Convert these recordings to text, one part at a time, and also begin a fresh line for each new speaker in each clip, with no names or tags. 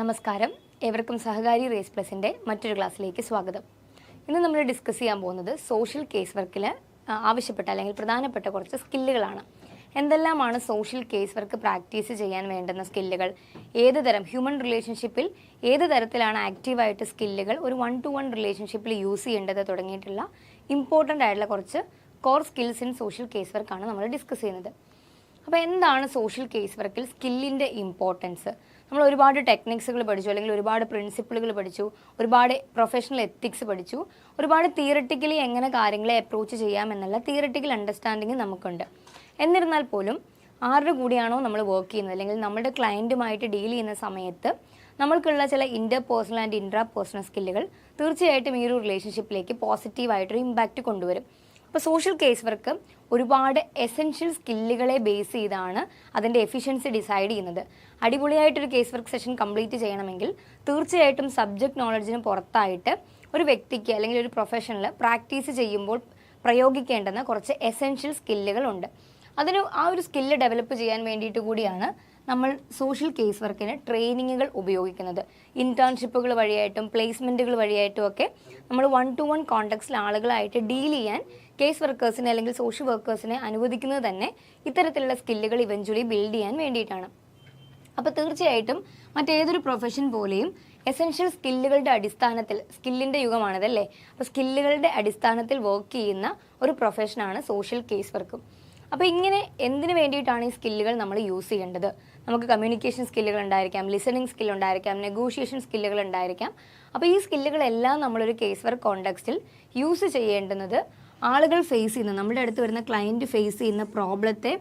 നമസ്കാരം, ഏവർക്കും സഹകാരി റേസ് പ്ലസിൻ്റെ മറ്റൊരു ക്ലാസ്സിലേക്ക് സ്വാഗതം. ഇന്ന് നമ്മൾ ഡിസ്കസ് ചെയ്യാൻ പോകുന്നത് സോഷ്യൽ കേസ് വർക്കിൽ ആവശ്യപ്പെട്ട അല്ലെങ്കിൽ പ്രധാനപ്പെട്ട കുറച്ച് സ്കില്ലുകളാണ്. എന്തെല്ലാമാണ് സോഷ്യൽ കേസ് വർക്ക് പ്രാക്ടീസ് ചെയ്യാൻ വേണ്ടുന്ന സ്കില്ലുകൾ, ഏത് തരം ഹ്യൂമൻ റിലേഷൻഷിപ്പിൽ ഏത് തരത്തിലാണ് ആക്റ്റീവായിട്ട് സ്കില്ലുകൾ ഒരു 1-to-1 റിലേഷൻഷിപ്പിൽ യൂസ് ചെയ്യേണ്ടത് തുടങ്ങിയിട്ടുള്ള ഇമ്പോർട്ടൻ്റ് ആയിട്ടുള്ള കുറച്ച് core skills in social case വർക്കാണ് നമ്മൾ ഡിസ്കസ് ചെയ്യുന്നത്. അപ്പോൾ എന്താണ് സോഷ്യൽ കേസ് വർക്കിൽ സ്കില്ലിൻ്റെ ഇമ്പോർട്ടൻസ്? നമ്മൾ ഒരുപാട് ടെക്നിക്സുകൾ പഠിച്ചു, അല്ലെങ്കിൽ ഒരുപാട് പ്രിൻസിപ്പിളുകൾ പഠിച്ചു, ഒരുപാട് പ്രൊഫഷണൽ എത്തിക്സ് പഠിച്ചു, ഒരുപാട് തിയററ്റിക്കലി എങ്ങനെ കാര്യങ്ങളെ അപ്രോച്ച് ചെയ്യാമെന്നുള്ള തിയററ്റിക്കൽ അണ്ടർസ്റ്റാൻഡിങ് നമുക്കുണ്ട്. എന്നിരുന്നാൽ പോലും ആരുടെ കൂടിയാണോ നമ്മൾ വർക്ക് ചെയ്യുന്നത്, അല്ലെങ്കിൽ നമ്മുടെ ക്ലയൻറ്റുമായിട്ട് ഡീൽ ചെയ്യുന്ന സമയത്ത് നമ്മൾക്കുള്ള ചില ഇൻ്റർപേഴ്സണൽ ആൻഡ് ഇൻട്രാപേഴ്സണൽ സ്കില്ലുകൾ തീർച്ചയായിട്ടും ഈ ഒരു റിലേഷൻഷിപ്പിലേക്ക് പോസിറ്റീവായിട്ടൊരു ഇമ്പാക്റ്റ് കൊണ്ടുവരും. അപ്പോൾ സോഷ്യൽ കേസ് വർക്ക് ഒരുപാട് എസെൻഷ്യൽ സ്കില്ലുകളെ ബേസ് ചെയ്താണ് അതിൻ്റെ എഫിഷ്യൻസി ഡിസൈഡ് ചെയ്യുന്നത്. അടിപൊളിയായിട്ടൊരു കേസ് വർക്ക് സെഷൻ കംപ്ലീറ്റ് ചെയ്യണമെങ്കിൽ തീർച്ചയായിട്ടും സബ്ജക്റ്റ് നോളജിന് പുറത്തായിട്ട് ഒരു വ്യക്തിക്ക് അല്ലെങ്കിൽ ഒരു പ്രൊഫഷണൽ പ്രാക്ടീസ് ചെയ്യുമ്പോൾ പ്രയോഗിക്കേണ്ടുന്ന കുറച്ച് എസെൻഷ്യൽ സ്കില്ലുകളുണ്ട്. ആ ഒരു സ്കില്ല് ഡെവലപ്പ് ചെയ്യാൻ വേണ്ടിയിട്ട് കൂടിയാണ് നമ്മൾ സോഷ്യൽ കേസ് വർക്കിന് ട്രെയിനിങ്ങുകൾ ഉപയോഗിക്കുന്നത്. ഇൻറ്റേൺഷിപ്പുകൾ വഴിയായിട്ടും പ്ലേസ്മെൻറ്റുകൾ വഴിയായിട്ടും ഒക്കെ നമ്മൾ 1-to-1 കോൺടാക്ട്സിൽ ആളുകളായിട്ട് ഡീൽ ചെയ്യാൻ കേസ് വർക്കേഴ്സിനെ അല്ലെങ്കിൽ സോഷ്യൽ വർക്കേഴ്സിനെ അനുവദിക്കുന്നത് തന്നെ ഇത്തരത്തിലുള്ള സ്കില്ലുകൾ ഇവഞ്ച്വലി ബിൽഡ് ചെയ്യാൻ വേണ്ടിയിട്ടാണ്. അപ്പോൾ തീർച്ചയായിട്ടും മറ്റേതൊരു പ്രൊഫഷൻ പോലെയും എസെൻഷ്യൽ സ്കില്ലുകളുടെ അടിസ്ഥാനത്തിൽ, സ്കില്ലിൻ്റെ യുഗമാണിതല്ലേ, അപ്പോൾ സ്കില്ലുകളുടെ അടിസ്ഥാനത്തിൽ വർക്ക് ചെയ്യുന്ന ഒരു പ്രൊഫഷനാണ് സോഷ്യൽ കേസ് വർക്കും. അപ്പോൾ ഇങ്ങനെ എന്തിനു വേണ്ടിയിട്ടാണ് ഈ സ്കില്ലുകൾ നമ്മൾ യൂസ് ചെയ്യേണ്ടത്? നമുക്ക് കമ്മ്യൂണിക്കേഷൻ സ്കില്ലുകൾ ഉണ്ടായിരിക്കാം, ലിസണിങ് സ്കിൽ ഉണ്ടായിരിക്കാം, നെഗോഷിയേഷൻ സ്കില്ലുകൾ ഉണ്ടായിരിക്കാം. അപ്പോൾ ഈ സ്കില്ലുകളെല്ലാം നമ്മളൊരു കേസ് വർക്ക് കോണ്ടെക്സ്റ്റിൽ യൂസ് ചെയ്യേണ്ടുന്നത് ആളുകൾ ഫേസ് ചെയ്യുന്ന, നമ്മുടെ അടുത്ത് വരുന്ന ക്ലയൻറ്റ് ഫേസ് ചെയ്യുന്ന പ്രോബ്ലത്തെ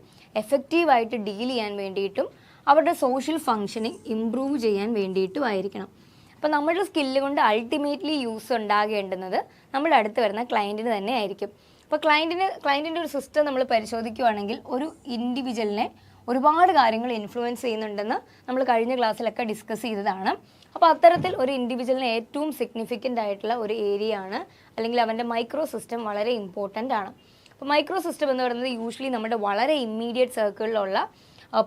എഫക്റ്റീവായിട്ട് ഡീൽ ചെയ്യാൻ വേണ്ടിയിട്ടും അവരുടെ സോഷ്യൽ ഫങ്ഷനിങ് ഇംപ്രൂവ് ചെയ്യാൻ വേണ്ടിയിട്ടും ആയിരിക്കണം. അപ്പോൾ നമ്മുടെ സ്കില്ല് കൊണ്ട് അൾട്ടിമേറ്റ്ലി യൂസ് ഉണ്ടാകേണ്ടുന്നത് നമ്മുടെ അടുത്ത് വരുന്ന ക്ലയൻറ്റിന് തന്നെ ആയിരിക്കും. അപ്പോൾ ക്ലയൻറ്റിൻ്റെ ഒരു സിസ്റ്റം നമ്മൾ പരിശോധിക്കുകയാണെങ്കിൽ ഒരു ഇൻഡിവിജ്വലിനെ ഒരുപാട് കാര്യങ്ങൾ ഇൻഫ്ലുവൻസ് ചെയ്യുന്നുണ്ടെന്ന് നമ്മൾ കഴിഞ്ഞ ക്ലാസ്സിലൊക്കെ ഡിസ്കസ് ചെയ്തതാണ്. അപ്പോൾ അത്തരത്തിൽ ഒരു ഇൻഡിവിജ്വലിന് ഏറ്റവും സിഗ്നിഫിക്കൻ്റ് ആയിട്ടുള്ള ഒരു ഏരിയ ആണ്, അല്ലെങ്കിൽ അവൻ്റെ മൈക്രോ സിസ്റ്റം വളരെ ഇമ്പോർട്ടൻ്റ് ആണ്. അപ്പോൾ മൈക്രോ സിസ്റ്റം എന്ന് പറയുന്നത് യൂഷ്വലി നമ്മുടെ വളരെ ഇമ്മീഡിയറ്റ് സർക്കിളിലുള്ള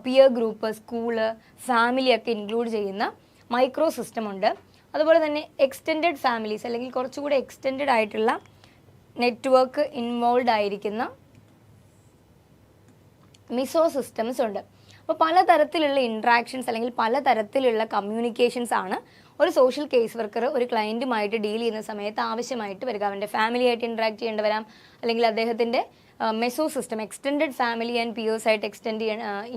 പിയർ ഗ്രൂപ്പ്, സ്കൂള്, ഫാമിലിയൊക്കെ ഇൻക്ലൂഡ് ചെയ്യുന്ന മൈക്രോ സിസ്റ്റം ഉണ്ട്. അതുപോലെ തന്നെ എക്സ്റ്റെൻഡഡ് ഫാമിലീസ്, അല്ലെങ്കിൽ കുറച്ചുകൂടി എക്സ്റ്റെൻഡഡ് ആയിട്ടുള്ള നെറ്റ്വർക്ക് ഇൻവോൾവ് ആയിരിക്കുന്ന മിസോ സിസ്റ്റംസ് ഉണ്ട്. അപ്പോൾ പലതരത്തിലുള്ള ഇൻട്രാക്ഷൻസ് അല്ലെങ്കിൽ പലതരത്തിലുള്ള കമ്മ്യൂണിക്കേഷൻസ് ആണ് ഒരു സോഷ്യൽ കേസ് വർക്കർ ഒരു ക്ലയൻറ്റുമായിട്ട് ഡീൽ ചെയ്യുന്ന സമയത്ത് ആവശ്യമായിട്ട് വരിക. അവൻ്റെ ഫാമിലിയായിട്ട് ഇൻട്രാക്ട് ചെയ്യേണ്ടി വരാം, അല്ലെങ്കിൽ അദ്ദേഹത്തിൻ്റെ mesosystem, extended family and പിയേഴ്സായിട്ട്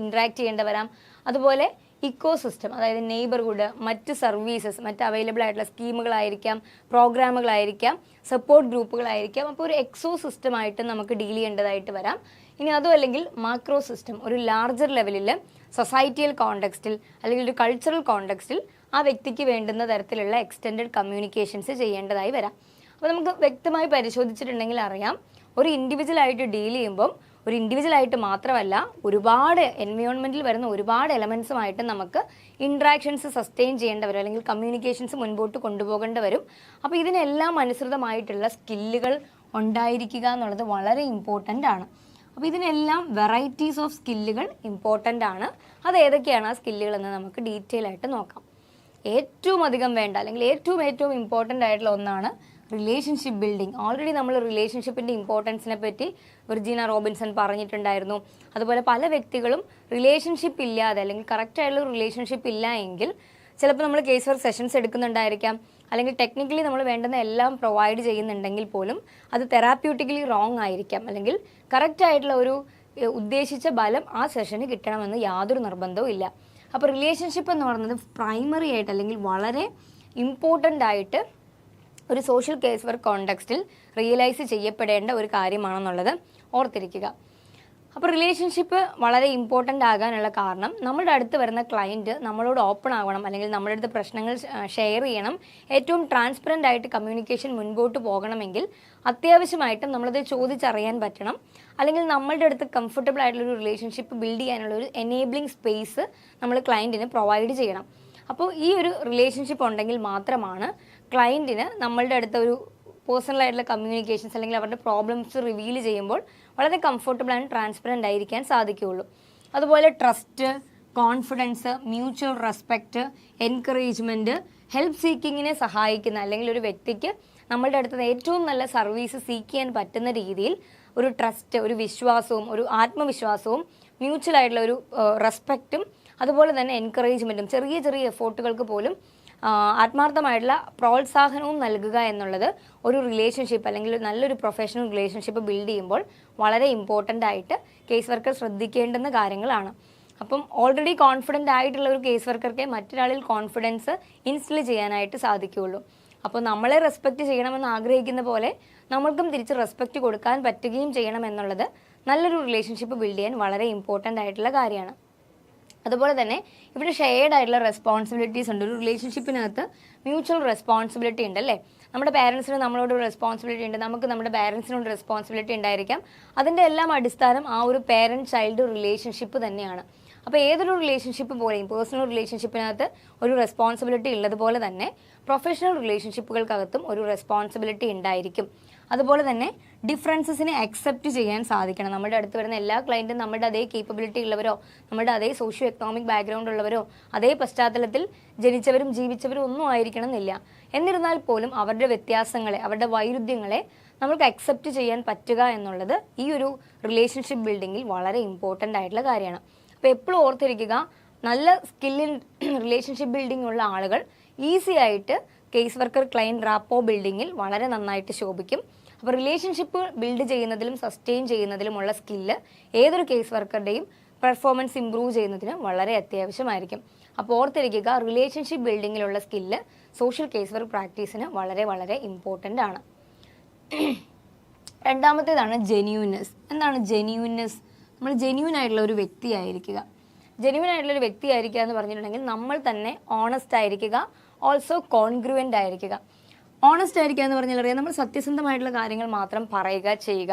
ഇൻട്രാക്ട് ചെയ്യേണ്ടി വരാം. അതുപോലെ ഇക്കോ സിസ്റ്റം, അതായത് നെയ്ബർഹുഡ്, മറ്റ് സർവീസസ്, മറ്റ് അവൈലബിൾ ആയിട്ടുള്ള സ്കീമുകളായിരിക്കാം, പ്രോഗ്രാമുകളായിരിക്കാം, സപ്പോർട്ട് ഗ്രൂപ്പുകളായിരിക്കാം. അപ്പോൾ ഒരു എക്സോ സിസ്റ്റമായിട്ട് നമുക്ക് ഡീൽ ചെയ്യേണ്ടതായിട്ട് വരാം. ഇനി അതും അല്ലെങ്കിൽ മാക്രോ സിസ്റ്റം, ഒരു ലാർജർ ലെവലിൽ സൊസൈറ്റിയൽ കോണ്ടെക്സ്റ്റിൽ അല്ലെങ്കിൽ ഒരു കൾച്ചറൽ കോണ്ടെക്സ്റ്റിൽ ആ വ്യക്തിക്ക് വേണ്ടുന്ന തരത്തിലുള്ള എക്സ്റ്റെൻഡഡ് കമ്മ്യൂണിക്കേഷൻസ് ചെയ്യേണ്ടതായി വരാം. അപ്പോൾ നമുക്ക് വ്യക്തമായി പരിശോധിച്ചിട്ടുണ്ടെങ്കിൽ അറിയാം, ഒരു ഇൻഡിവിജ്വലായിട്ട് ഡീൽ ചെയ്യുമ്പം ഒരു ഇൻഡിവിജ്വലായിട്ട് മാത്രമല്ല, ഒരുപാട് എൻവയോൺമെൻറ്റിൽ വരുന്ന ഒരുപാട് എലമെൻസുമായിട്ട് നമുക്ക് ഇൻട്രാക്ഷൻസ് സസ്റ്റെയിൻ ചെയ്യേണ്ടി വരും, അല്ലെങ്കിൽ കമ്മ്യൂണിക്കേഷൻസ് മുൻപോട്ട് കൊണ്ടുപോകേണ്ടി വരും. അപ്പോൾ ഇതിനെല്ലാം അനുസൃതമായിട്ടുള്ള സ്കില്ലുകൾ ഉണ്ടായിരിക്കുക എന്നുള്ളത് വളരെ ഇമ്പോർട്ടൻ്റ് ആണ്. അപ്പോൾ ഇതിനെല്ലാം വെറൈറ്റീസ് ഓഫ് സ്കില്ലുകൾ ഇമ്പോർട്ടൻ്റ് ആണ്. അത് ഏതൊക്കെയാണ് ആ സ്കില്ലുകൾ എന്ന് നമുക്ക് ഡീറ്റെയിൽ ആയിട്ട് നോക്കാം. ഏറ്റവും അധികം വേണ്ട, അല്ലെങ്കിൽ ഏറ്റവും ഇമ്പോർട്ടൻ്റ് ആയിട്ടുള്ള ഒന്നാണ് റിലേഷൻഷിപ്പ് ബിൽഡിംഗ്. ഓൾറെഡി നമ്മൾ റിലേഷൻഷിപ്പിൻ്റെ ഇമ്പോർട്ടൻസിനെ പറ്റി വിർജീന റോബിൻസൺ പറഞ്ഞിട്ടുണ്ടായിരുന്നു. അതുപോലെ പല വ്യക്തികളും റിലേഷൻഷിപ്പ് ഇല്ലാതെ, അല്ലെങ്കിൽ കറക്റ്റായിട്ടുള്ള റിലേഷൻഷിപ്പ് ഇല്ല എങ്കിൽ ചിലപ്പോൾ നമ്മൾ കേസ് വർക്ക് സെഷൻസ് എടുക്കുന്നുണ്ടായിരിക്കാം, അല്ലെങ്കിൽ ടെക്നിക്കലി നമ്മൾ വേണ്ടുന്ന എല്ലാം പ്രൊവൈഡ് ചെയ്യുന്നുണ്ടെങ്കിൽ പോലും അത് തെറാപ്യൂട്ടിക്കലി റോങ് ആയിരിക്കാം, അല്ലെങ്കിൽ കറക്റ്റായിട്ടുള്ള ഒരു ഉദ്ദേശിച്ച ബലം ആ സെഷന് കിട്ടണമെന്ന് യാതൊരു നിർബന്ധവും ഇല്ല. അപ്പോൾ റിലേഷൻഷിപ്പ് എന്ന് പറയുന്നത് പ്രൈമറി ആയിട്ട്, അല്ലെങ്കിൽ വളരെ ഇമ്പോർട്ടൻ്റ് ആയിട്ട് ഒരു സോഷ്യൽ കേസ് വർക്ക് കോണ്ടെക്സ്റ്റിൽ റിയലൈസ് ചെയ്യപ്പെടേണ്ട ഒരു കാര്യമാണെന്നുള്ളത് ഓർത്തിരിക്കുക. അപ്പോൾ റിലേഷൻഷിപ്പ് വളരെ ഇമ്പോർട്ടൻ്റ് ആകാനുള്ള കാരണം നമ്മുടെ അടുത്ത് വരുന്ന ക്ലയൻറ്റ് നമ്മളോട് ഓപ്പൺ ആവണം, അല്ലെങ്കിൽ നമ്മുടെ അടുത്ത് പ്രശ്നങ്ങൾ ഷെയർ ചെയ്യണം. ഏറ്റവും ട്രാൻസ്പെറൻ്റ് ആയിട്ട് കമ്മ്യൂണിക്കേഷൻ മുൻപോട്ട് പോകണമെങ്കിൽ അത്യാവശ്യമായിട്ടും നമ്മളത് ചോദിച്ചറിയാൻ പറ്റണം, അല്ലെങ്കിൽ നമ്മളുടെ അടുത്ത് കംഫർട്ടബിൾ ആയിട്ടുള്ളൊരു റിലേഷൻഷിപ്പ് ബിൽഡ് ചെയ്യാനുള്ളൊരു എനേബിളിംഗ് സ്പേസ് നമ്മൾ ക്ലയൻറ്റിന് പ്രൊവൈഡ് ചെയ്യണം. അപ്പോൾ ഈ ഒരു റിലേഷൻഷിപ്പ് ഉണ്ടെങ്കിൽ മാത്രമാണ് ക്ലയൻറ്റിന് നമ്മളുടെ അടുത്ത ഒരു പേഴ്സണൽ ആയിട്ടുള്ള കമ്മ്യൂണിക്കേഷൻസ്, അല്ലെങ്കിൽ അവരുടെ പ്രോബ്ലംസ് റിവീൽ ചെയ്യുമ്പോൾ വളരെ കംഫർട്ടബിൾ ആൻഡ് ട്രാൻസ്പെറൻ്റ് ആയിരിക്കാൻ സാധിക്കുകയുള്ളൂ. അതുപോലെ trust, confidence, mutual respect, encouragement, help സീക്കിങ്ങിനെ സഹായിക്കുന്ന അല്ലെങ്കിൽ ഒരു വ്യക്തിക്ക് നമ്മളുടെ അടുത്ത് ഏറ്റവും നല്ല സർവീസ് സീക്ക് ചെയ്യാൻ പറ്റുന്ന രീതിയിൽ ഒരു ട്രസ്റ്റ്, ഒരു വിശ്വാസവും ഒരു ആത്മവിശ്വാസവും മ്യൂച്വൽ ആയിട്ടുള്ള ഒരു റെസ്പെക്റ്റും അതുപോലെ തന്നെ എൻകറേജ്മെൻറ്റും ചെറിയ ചെറിയ എഫോർട്ടുകൾക്ക് പോലും ആത്മാർത്ഥമായിട്ടുള്ള പ്രോത്സാഹനവും നൽകുക എന്നുള്ളത് ഒരു റിലേഷൻഷിപ്പ് അല്ലെങ്കിൽ നല്ലൊരു പ്രൊഫഷണൽ റിലേഷൻഷിപ്പ് ബിൽഡ് ചെയ്യുമ്പോൾ വളരെ ഇമ്പോർട്ടൻ്റ് ആയിട്ട് കേസ് വർക്കർ ശ്രദ്ധിക്കേണ്ടുന്ന കാര്യങ്ങളാണ്. അപ്പം ഓൾറെഡി കോൺഫിഡൻ്റ് ആയിട്ടുള്ള ഒരു കേസ് വർക്കർക്ക് മറ്റൊരാളിൽ കോൺഫിഡൻസ് ഇൻസ്റ്റിൽ ചെയ്യാനായിട്ട് സാധിക്കുകയുള്ളൂ. അപ്പോൾ നമ്മളെ റെസ്പെക്റ്റ് ചെയ്യണമെന്ന് ആഗ്രഹിക്കുന്ന പോലെ നമ്മൾക്കും തിരിച്ച് റെസ്പെക്റ്റ് കൊടുക്കാൻ പറ്റുകയും ചെയ്യണം എന്നുള്ളത് നല്ലൊരു റിലേഷൻഷിപ്പ് ബിൽഡ് ചെയ്യാൻ വളരെ ഇമ്പോർട്ടൻ്റ് ആയിട്ടുള്ള കാര്യമാണ്. അതുപോലെ തന്നെ ഇവിടെ ഷെയർഡ് ആയിട്ടുള്ള റെസ്പോൺസിബിലിറ്റീസ് ഉണ്ട്. ഒരു റിലേഷൻഷിപ്പിനകത്ത് മ്യൂച്വൽ റെസ്പോൺസിബിലിറ്റി ഉണ്ട് അല്ലേ. നമ്മുടെ പാരൻസിന് നമ്മളോട് റെസ്പോൺസിബിലിറ്റി ഉണ്ട്, നമുക്ക് നമ്മുടെ പാരൻസിനോട് റെസ്പോൺസിബിലിറ്റി ഉണ്ടായിരിക്കാം. അതിൻ്റെ എല്ലാം അടിസ്ഥാനം ആ ഒരു പാരൻറ്റ് ചൈൽഡ് റിലേഷൻഷിപ്പ് തന്നെയാണ്. അപ്പോൾ ഏതൊരു റിലേഷൻഷിപ്പ് പോലെയും പേഴ്സണൽ റിലേഷൻഷിപ്പിനകത്ത് ഒരു റെസ്പോൺസിബിലിറ്റി ഉള്ളതുപോലെ തന്നെ പ്രൊഫഷണൽ റിലേഷൻഷിപ്പുകൾക്കകത്തും ഒരു റെസ്പോൺസിബിലിറ്റി ഉണ്ടായിരിക്കും. അതുപോലെ തന്നെ ഡിഫറൻസസിനെ അക്സെപ്റ്റ് ചെയ്യാൻ സാധിക്കണം. നമ്മുടെ അടുത്ത് വരുന്ന എല്ലാ ക്ലയൻറ്റും നമ്മുടെ അതേ കേപ്പബിലിറ്റി ഉള്ളവരോ നമ്മുടെ അതേ സോഷ്യോ എക്കണോമിക് ബാക്ക്ഗ്രൗണ്ട് ഉള്ളവരോ അതേ പശ്ചാത്തലത്തിൽ ജനിച്ചവരും ജീവിച്ചവരും ഒന്നും ആയിരിക്കണം എന്നില്ല. എന്നിരുന്നാൽ പോലും അവരുടെ വ്യത്യാസങ്ങളെ, അവരുടെ വൈരുദ്ധ്യങ്ങളെ നമുക്ക് അക്സെപ്റ്റ് ചെയ്യാൻ പറ്റുക എന്നുള്ളത് ഈ ഒരു റിലേഷൻഷിപ്പ് ബിൽഡിങ്ങിൽ വളരെ ഇമ്പോർട്ടൻ്റ് ആയിട്ടുള്ള കാര്യമാണ്. അപ്പോൾ എപ്പോഴും ഓർത്തിരിക്കുക, നല്ല സ്കില്ലിൻ റിലേഷൻഷിപ്പ് ബിൽഡിംഗ് ഉള്ള ആളുകൾ ഈസി ആയിട്ട് കേസ് വർക്കർ ക്ലയൻറ്റ് റാപ്പോ ബിൽഡിങ്ങിൽ വളരെ നന്നായിട്ട് ശോഭിക്കും. അപ്പോൾ റിലേഷൻഷിപ്പ് ബിൽഡ് ചെയ്യുന്നതിലും സസ്റ്റെയിൻ ചെയ്യുന്നതിലുമുള്ള സ്കില്ല് ഏതൊരു കേസ് വർക്കറുടെയും പെർഫോമൻസ് ഇംപ്രൂവ് ചെയ്യുന്നതിന് വളരെ അത്യാവശ്യമായിരിക്കും. അപ്പോൾ ഓർത്തിരിക്കുക, റിലേഷൻഷിപ്പ് ബിൽഡിങ്ങിലുള്ള സ്കില്ല് സോഷ്യൽ കേസ് വർക്ക് പ്രാക്ടീസിന് വളരെ വളരെ ഇമ്പോർട്ടൻ്റ് ആണ്. രണ്ടാമത്തേതാണ് ജെന്യൂൻനെസ്. എന്താണ് ജെന്യൂൻനെസ്? നമ്മൾ ജെന്യൂൻ ആയിട്ടുള്ള ഒരു വ്യക്തിയായിരിക്കുക. ജെന്യൂൻ ആയിട്ടുള്ള ഒരു വ്യക്തിയായിരിക്കുക എന്ന് പറഞ്ഞിട്ടുണ്ടെങ്കിൽ നമ്മൾ തന്നെ ഓണസ്റ്റ് ആയിരിക്കുക, ഓൾസോ കോൺഗ്രുവൻ്റ് ആയിരിക്കുക. ഓണസ്റ്റ് ആയിരിക്കുക എന്ന് പറഞ്ഞാൽ അറിയാം, നമ്മൾ സത്യസന്ധമായിട്ടുള്ള കാര്യങ്ങൾ മാത്രം പറയുക, ചെയ്യുക,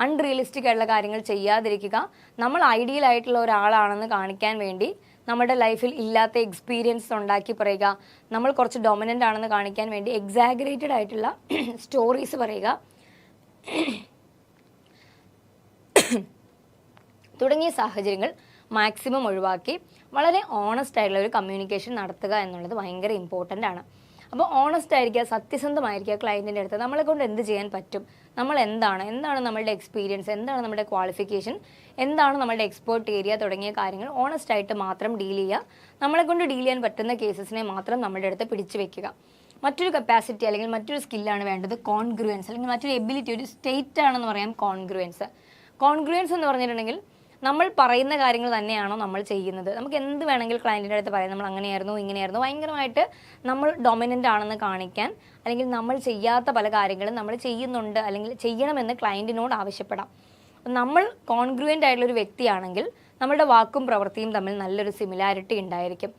അൺറിയലിസ്റ്റിക് ആയിട്ടുള്ള കാര്യങ്ങൾ ചെയ്യാതിരിക്കുക. നമ്മൾ ഐഡിയൽ ആയിട്ടുള്ള ഒരാളാണെന്ന് കാണിക്കാൻ വേണ്ടി നമ്മുടെ ലൈഫിൽ ഇല്ലാത്ത എക്സ്പീരിയൻസ് ഉണ്ടാക്കി പറയുക, നമ്മൾ കുറച്ച് ഡൊമിനൻ്റ് ആണെന്ന് കാണിക്കാൻ വേണ്ടി എക്സാഗറേറ്റഡ് ആയിട്ടുള്ള സ്റ്റോറീസ് പറയുക തുടങ്ങിയ സാഹചര്യങ്ങൾ മാക്സിമം ഒഴിവാക്കി വളരെ ഓണസ്റ്റ് ആയിട്ടുള്ള ഒരു കമ്മ്യൂണിക്കേഷൻ നടത്തുക എന്നുള്ളത് ഭയങ്കര ഇമ്പോർട്ടൻ്റ് ആണ്. അപ്പോൾ ഓണസ്റ്റ് ആയിരിക്കുക, സത്യസന്ധമായിരിക്കുക. ക്ലയൻറ്റിൻ്റെ അടുത്ത് നമ്മളെ കൊണ്ട് എന്ത് ചെയ്യാൻ പറ്റും, നമ്മൾ എന്താണ് നമ്മളുടെ എക്സ്പീരിയൻസ്, എന്താണ് നമ്മുടെ ക്വാളിഫിക്കേഷൻ, എന്താണ് നമ്മുടെ എക്സ്പേർട്ട് ഏരിയ തുടങ്ങിയ കാര്യങ്ങൾ ഓണസ്റ്റ് ആയിട്ട് മാത്രം ഡീൽ ചെയ്യുക. നമ്മളെ കൊണ്ട് ഡീൽ ചെയ്യാൻ പറ്റുന്ന കേസസിനെ മാത്രം നമ്മുടെ അടുത്ത് പിടിച്ചു വെക്കുക. മറ്റൊരു കപ്പാസിറ്റി അല്ലെങ്കിൽ മറ്റൊരു സ്കില്ലാണ് വേണ്ടത് കോൺഗ്രുവൻസ്, അല്ലെങ്കിൽ മറ്റൊരു എബിലിറ്റി, ഒരു സ്റ്റേറ്റ് ആണെന്ന് പറയാം കോൺഗ്രുവൻസ്. കോൺഗ്രുവൻസ് എന്ന് പറഞ്ഞിട്ടുണ്ടെങ്കിൽ നമ്മൾ പറയുന്ന കാര്യങ്ങൾ തന്നെയാണോ നമ്മൾ ചെയ്യുന്നത്. നമുക്ക് എന്ത് വേണമെങ്കിൽ ക്ലയൻറ്റിൻ്റെ അടുത്ത് പറയാം, നമ്മൾ അങ്ങനെയായിരുന്നു ഇങ്ങനെയായിരുന്നു. ഭയങ്കരമായിട്ട് നമ്മൾ ഡൊമിനൻ്റ് ആണെന്ന് കാണിക്കാൻ, അല്ലെങ്കിൽ നമ്മൾ ചെയ്യാത്ത പല കാര്യങ്ങളും നമ്മൾ ചെയ്യുന്നുണ്ട് അല്ലെങ്കിൽ ചെയ്യണമെന്ന് ക്ലയൻറ്റിനോട് ആവശ്യപ്പെടാം. നമ്മൾ കോൺഗ്രുവൻ്റ് ആയിട്ടുള്ളൊരു വ്യക്തിയാണെങ്കിൽ നമ്മുടെ വാക്കും പ്രവൃത്തിയും തമ്മിൽ നല്ലൊരു സിമിലാരിറ്റി ഉണ്ടായിരിക്കും.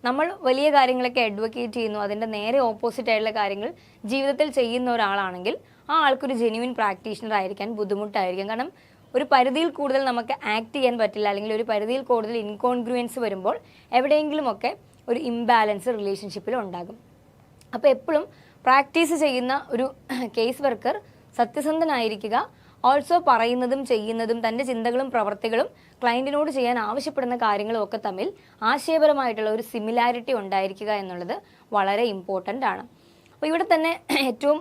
നമ്മൾ വലിയ കാര്യങ്ങളൊക്കെ അഡ്വക്കേറ്റ് ചെയ്യുന്നു, അതിൻ്റെ നേരെ ഓപ്പോസിറ്റ് ആയിട്ടുള്ള കാര്യങ്ങൾ ജീവിതത്തിൽ ചെയ്യുന്ന ഒരാളാണെങ്കിൽ ആ ആൾക്കൊരു ജെന്യുവിൻ പ്രാക്ടീഷണർ ആയിരിക്കാൻ ബുദ്ധിമുട്ടായിരിക്കും. കാരണം ഒരു പരിധിയിൽ കൂടുതൽ നമുക്ക് ആക്ട് ചെയ്യാൻ പറ്റില്ല, അല്ലെങ്കിൽ ഒരു പരിധിയിൽ കൂടുതൽ ഇൻകോൺഗ്രുവൻസ് വരുമ്പോൾ എവിടെയെങ്കിലുമൊക്കെ ഒരു ഇംബാലൻസ് റിലേഷൻഷിപ്പിൽ ഉണ്ടാകും. അപ്പോൾ എപ്പോഴും പ്രാക്ടീസ് ചെയ്യുന്ന ഒരു കേസ് വർക്കർ സത്യസന്ധനായിരിക്കുക, ഓൾസോ പറയുന്നതും ചെയ്യുന്നതും തൻ്റെ ചിന്തകളും പ്രവർത്തികളും ക്ലയൻറ്റിനോട് ചെയ്യാൻ ആവശ്യപ്പെടുന്ന കാര്യങ്ങളും ഒക്കെ തമ്മിൽ ആശയപരമായിട്ടുള്ള ഒരു സിമിലാരിറ്റി ഉണ്ടായിരിക്കുക എന്നുള്ളത് വളരെ ഇമ്പോർട്ടൻ്റ് ആണ്. അപ്പോൾ ഇവിടെ തന്നെ ഏറ്റവും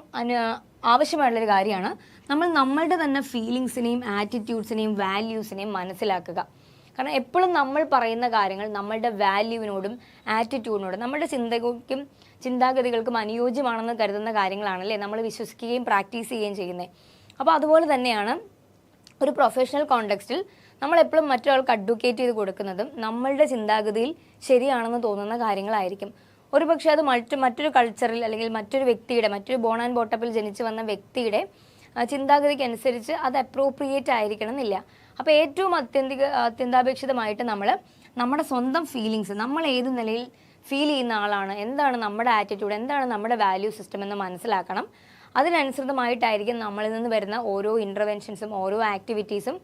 ആവശ്യമായിട്ടുള്ളൊരു കാര്യമാണ് നമ്മൾ നമ്മളുടെ തന്നെ ഫീലിങ്സിനെയും ആറ്റിറ്റ്യൂഡ്സിനെയും വാല്യൂസിനെയും മനസ്സിലാക്കുക. കാരണം എപ്പോഴും നമ്മൾ പറയുന്ന കാര്യങ്ങൾ നമ്മളുടെ വാല്യൂവിനോടും ആറ്റിറ്റ്യൂഡിനോടും നമ്മുടെ ചിന്താഗതികൾക്കും അനുയോജ്യമാണെന്ന് കരുതുന്ന കാര്യങ്ങളാണല്ലേ നമ്മൾ വിശ്വസിക്കുകയും പ്രാക്ടീസ് ചെയ്യുകയും ചെയ്യുന്നത്. അപ്പോൾ അതുപോലെ തന്നെയാണ് ഒരു പ്രൊഫഷണൽ കോണ്ടെക്സ്റ്റിൽ നമ്മളെപ്പോഴും മറ്റൊരാൾക്ക് അഡ്വക്കേറ്റ് ചെയ്ത് കൊടുക്കുന്നതും നമ്മളുടെ ചിന്താഗതിയിൽ ശരിയാണെന്ന് തോന്നുന്ന കാര്യങ്ങളായിരിക്കും. ഒരു പക്ഷേ അത് മറ്റൊരു കൾച്ചറിൽ അല്ലെങ്കിൽ മറ്റൊരു ബോൺ ആൻഡ് ബോട്ടപ്പിൽ ജനിച്ചു വന്ന വ്യക്തിയുടെ ചിന്താഗതിക്ക് അനുസരിച്ച് അത് അപ്രോപ്രിയേറ്റ് ആയിരിക്കണം എന്നില്ല. അപ്പോൾ ഏറ്റവും അത്യന്താപേക്ഷിതമായിട്ട് നമ്മൾ നമ്മുടെ സ്വന്തം ഫീലിങ്സ്, നമ്മൾ ഏത് നിലയിൽ ഫീൽ ചെയ്യുന്ന ആളാണ്, എന്താണ് നമ്മുടെ ആറ്റിറ്റ്യൂഡ്, എന്താണ് നമ്മുടെ വാല്യൂ സിസ്റ്റം എന്ന് മനസ്സിലാക്കണം. അതിനനുസൃതമായിട്ടായിരിക്കും നമ്മളിൽ നിന്ന് വരുന്ന ഓരോ ഇൻ്റർവെൻഷൻസും ഓരോ ആക്ടിവിറ്റീസും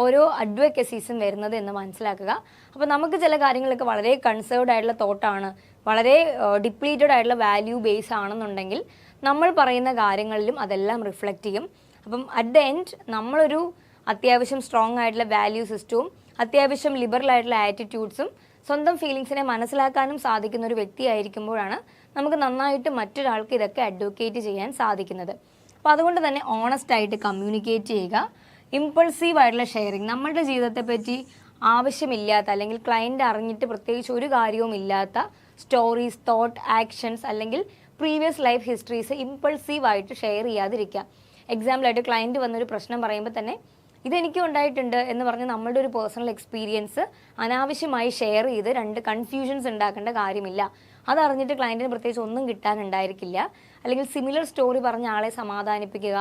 ഓരോ അഡ്വക്കസീസും വരുന്നത് എന്ന് മനസ്സിലാക്കുക. അപ്പോൾ നമുക്ക് ചില കാര്യങ്ങളൊക്കെ വളരെ കൺസേർവ്ഡ് ആയിട്ടുള്ള തോട്ടാണ്, വളരെ ഡിപ്ലീറ്റഡ് ആയിട്ടുള്ള വാല്യൂ ബേസ് ആണെന്നുണ്ടെങ്കിൽ നമ്മൾ പറയുന്ന കാര്യങ്ങളിലും അതെല്ലാം റിഫ്ലക്റ്റ് ചെയ്യും. അപ്പം അറ്റ് ദ എൻഡ് നമ്മളൊരു അത്യാവശ്യം സ്ട്രോങ് ആയിട്ടുള്ള വാല്യൂ സിസ്റ്റവും അത്യാവശ്യം ലിബറൽ ആയിട്ടുള്ള ആറ്റിറ്റ്യൂഡ്സും സ്വന്തം ഫീലിങ്സിനെ മനസ്സിലാക്കാനും സാധിക്കുന്ന ഒരു വ്യക്തിയായിരിക്കുമ്പോഴാണ് നമുക്ക് നന്നായിട്ട് മറ്റൊരാൾക്ക് ഇതൊക്കെ അഡ്വക്കേറ്റ് ചെയ്യാൻ സാധിക്കുന്നത്. അപ്പോൾ അതുകൊണ്ട് തന്നെ ഓണസ്റ്റ് ആയിട്ട് കമ്മ്യൂണിക്കേറ്റ് ചെയ്യുക. ഇമ്പൾസീവ് ആയിട്ടുള്ള ഷെയറിങ്, നമ്മളുടെ ജീവിതത്തെ പറ്റി ആവശ്യമില്ലാത്ത അല്ലെങ്കിൽ ക്ലയൻറ്റ് അറിഞ്ഞിട്ട് പ്രത്യേകിച്ച് ഒരു കാര്യവും ഇല്ലാത്ത സ്റ്റോറീസ്, തോട്ട്, ആക്ഷൻസ് അല്ലെങ്കിൽ പ്രീവിയസ് ലൈഫ് ഹിസ്റ്ററീസ് ഇമ്പൾസീവായിട്ട് ഷെയർ ചെയ്യാതിരിക്കുക. എക്സാമ്പിളായിട്ട് ക്ലയൻറ്റ് വന്നൊരു പ്രശ്നം പറയുമ്പോൾ തന്നെ ഇതെനിക്കും ഉണ്ടായിട്ടുണ്ട് എന്ന് പറഞ്ഞ് നമ്മളുടെ ഒരു പേഴ്സണൽ എക്സ്പീരിയൻസ് അനാവശ്യമായി ഷെയർ ചെയ്ത് രണ്ട് കൺഫ്യൂഷൻസ് ഉണ്ടാക്കേണ്ട കാര്യമില്ല. അതറിഞ്ഞിട്ട് ക്ലയൻറ്റിന് പ്രത്യേകിച്ച് ഒന്നും കിട്ടാനുണ്ടായിരിക്കില്ല. അല്ലെങ്കിൽ സിമിലർ സ്റ്റോറി പറഞ്ഞ ആളെ സമാധാനിപ്പിക്കുക,